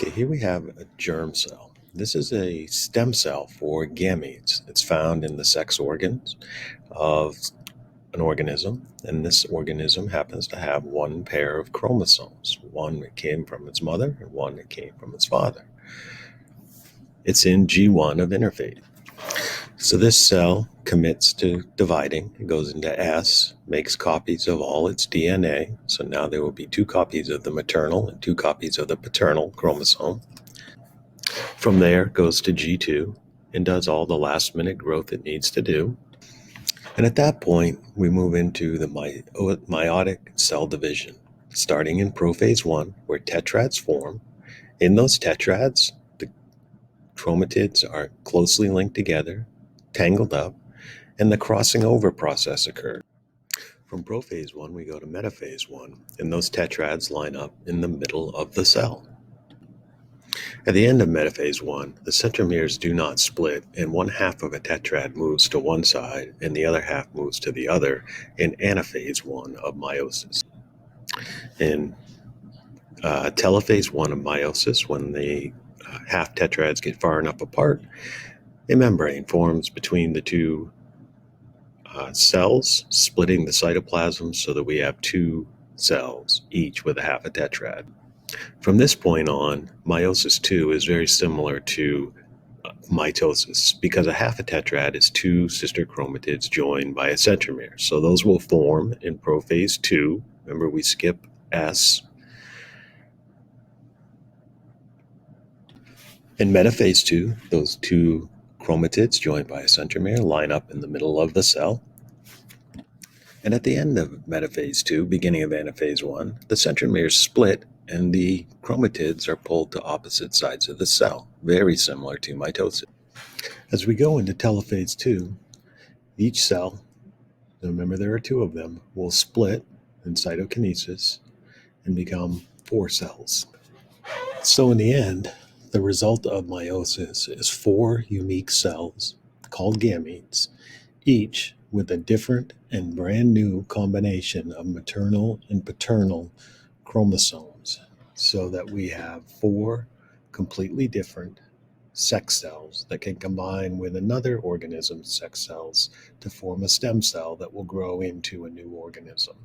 Okay, here we have a germ cell. This is a stem cell for gametes. It's found in the sex organs of an organism, and this organism happens to have one pair of chromosomes, one that came from its mother and one that came from its father. It's in G1 of interphase. So this cell commits to dividing. It goes into S, makes copies of all its DNA. So now there will be two copies of the maternal and two copies of the paternal chromosome. From there, it goes to G2 and does all the last minute growth it needs to do. And at that point, we move into the meiotic cell division, starting in prophase 1, where tetrads form. In those tetrads, the chromatids are closely linked together, tangled up, and the crossing over process occurs. From prophase 1, we go to metaphase 1, and those tetrads line up in the middle of the cell. At the end of metaphase 1, the centromeres do not split, and one half of a tetrad moves to one side, and the other half moves to the other in anaphase 1 of meiosis. In telophase 1 of meiosis, when the half tetrads get far enough apart, a membrane forms between the two cells, splitting the cytoplasm so that we have two cells, each with a half a tetrad. From this point on, meiosis 2 is very similar to mitosis because a half a tetrad is two sister chromatids joined by a centromere. So those will form in prophase 2. Remember, we skip S. In metaphase 2, those two chromatids joined by a centromere line up in the middle of the cell. And at the end of metaphase 2, beginning of anaphase 1, the centromeres split and the chromatids are pulled to opposite sides of the cell, very similar to mitosis. As we go into telophase 2, each cell, remember there are two of them, will split in cytokinesis and become four cells. So in the end, the result of meiosis is four unique cells called gametes, each with a different and brand new combination of maternal and paternal chromosomes, so that we have four completely different sex cells that can combine with another organism's sex cells to form a stem cell that will grow into a new organism.